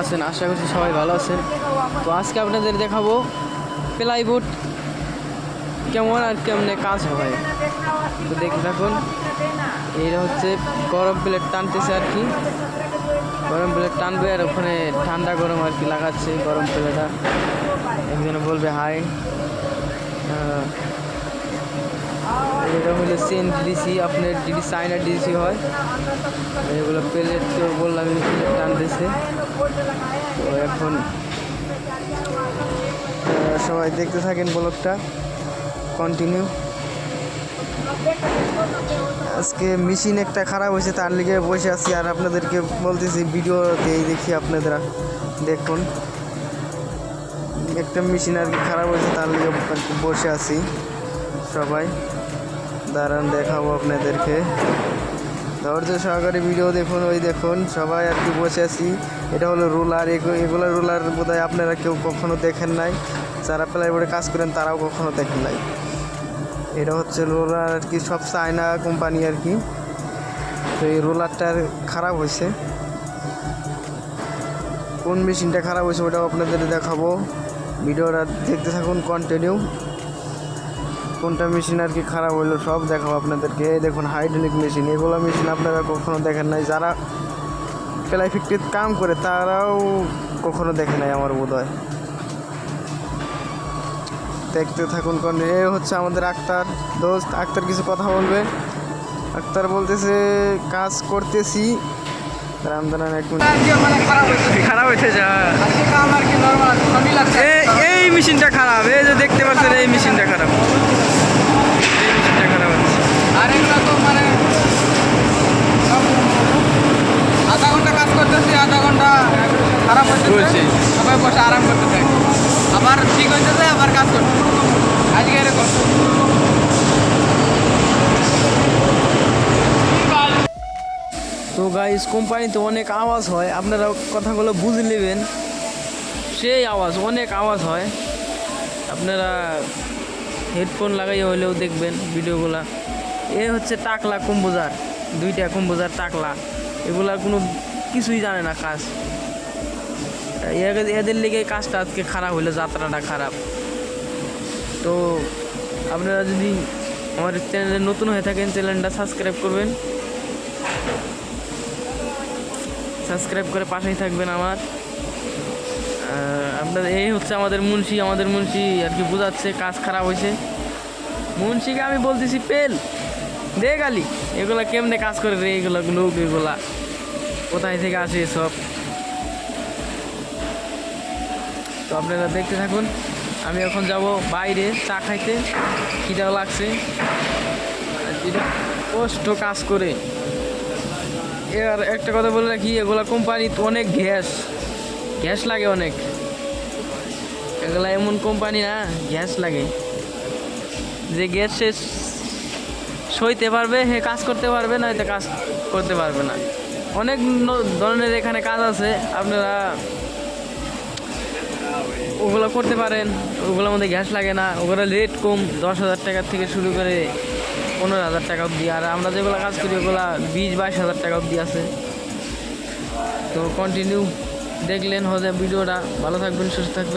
আছেন, আশা করছি সবাই ভালো আছেন। তো আজকে আপনাদের দেখাবো প্লাইউড কেমন আর কেমনে কাজ হয়। তো দেখতে থাকুন। এইটা হচ্ছে গরম প্লেট টানতেছে আর কি, গরম প্লেট টানবে আর ওখানে ঠান্ডা গরম আর কি লাগাচ্ছে গরম প্লেটটা। একজনে বলবে হাই। এটা হলো সেন ডিডিসি, আপনার ডিডি চায়না ডিডিসি হয়। এগুলো প্লেট তো বললাম প্লেট টানতেছে। তো এখন সবাই দেখতে থাকেন ব্লগটা কন্টিনিউ। আজকে মেশিন একটা খারাপ হয়েছে, তার লিগে বসে আছি আর আপনাদেরকে বলতেছি ভিডিও দিয়ে দেখি আপনারা দেখুন। একটা মেশিন আর কি খারাপ হয়েছে, তার লিগে বসে আছি সবাই। দাঁড়ান দেখাবো আপনাদেরকে, ধৈর্য সহকারে ভিডিও দেখুন। ওই দেখুন সবাই আর কি বসে আছি। এটা হলো রুলার, এগুলো রুলার বোধহয় আপনারা কেউ কখনো দেখেন নাই, যারা প্লাইবোর্ডে কাজ করেন তারাও কখনো দেখেন নাই। এটা হচ্ছে রোলার আর কি, সব চায়না কোম্পানি আর কি। তো এই রোলারটার খারাপ হয়েছে, কোন মেশিনটা খারাপ হয়েছে ওটাও আপনাদের দেখাবো। ভিডিওটা দেখতে থাকুন কন্টিনিউ। কোনটা মেশিন আর কি খারাপ হইলো সব দেখাবো আপনাদেরকে। এই দেখুন হাইড্রোলিক মেশিন, এগুলো মেশিন আপনারা কখনো দেখেন নাই, যারা প্লাই ফ্যাক্টরিতে কাম করে তারাও কখনো দেখে নাই আমার বোধ হয়। দেখতে থাকুন কন্টিনিউ। এই হচ্ছে আমাদের আক্তার দোস্ত, আক্তার কিছু কথা বলবে। আক্তার বলতেছে কাজ করতেছি। খারাপ হয়েছে যা এই মেশিনটা খারাপ, এই যে দেখতে পাচ্ছেন এই মেশিনটা খারাপ, এই মেশিনটা খারাপ হচ্ছে। আর এগুলো তো মানে আধা ঘন্টা কাজ করতেছি, আধা ঘন্টা খারাপ হচ্ছে, সবাই বসে আরাম করতে চাই, আবার ঠিক হইতেছে আবার কাজ করতে। আজকে এরকম তো গাইস, কোম্পানিতে অনেক আওয়াজ হয়, আপনারা কথাগুলো বুঝে নেবেন। সেই আওয়াজ, অনেক আওয়াজ হয়, আপনারা হেডফোন লাগাই হলেও দেখবেন ভিডিওগুলা। এ হচ্ছে টাকলা কম্বোজার, দুইটা কম্বোজার টাকলা, এগুলা কোনো কিছুই জানে না কাজ। এদের লেগে কাজটা আজকে খারাপ হইলো, যাত্রাটা খারাপ। তো আপনারা যদি আমার চ্যানেলে নতুন হয়ে থাকেন, চ্যানেলটা সাবস্ক্রাইব করবেন, সাবস্ক্রাইব করে পাশেই থাকবেন আমার। আপনার এই হচ্ছে আমাদের মুন্সি আর কি বোঝাচ্ছে কাজ খারাপ হয়েছে। মুন্সিকে আমি বলতেছি পেল দে গালি, এগুলা কেমনে কাজ করে রে, এগুলা লোক এগুলা কোথায় থেকে আসে সব। তো আপনারা দেখতে থাকুন। আমি এখন যাব বাইরে চা খাইতে, খিদাও লাগছে, কষ্ট কাজ করে। এর একটা কথা বলে রাখি, এগুলা কোম্পানি অনেক গ্যাস লাগে অনেক, এগুলা এমন কোম্পানি না গ্যাস লাগে, যে গ্যাস সে সইতে পারবে হে কাজ করতে পারবে না, এতে কাজ করতে পারবে না। অনেক ধরনের এখানে কাজ আছে, আপনারা ওগুলো করতে পারেন, ওগুলোর মধ্যে গ্যাস লাগে না, ওগুলো রেট কম, 10,000 টাকা থেকে শুরু করে 15,000 টাকা অবধি। আর আমরা যেগুলো কাজ করি ওগুলো 20-22,000 টাকা অবধি আছে। তো কন্টিনিউ দেখলেন হচ্ছে ভিডিওটা, ভালো থাকবেন, সুস্থ থাকবেন।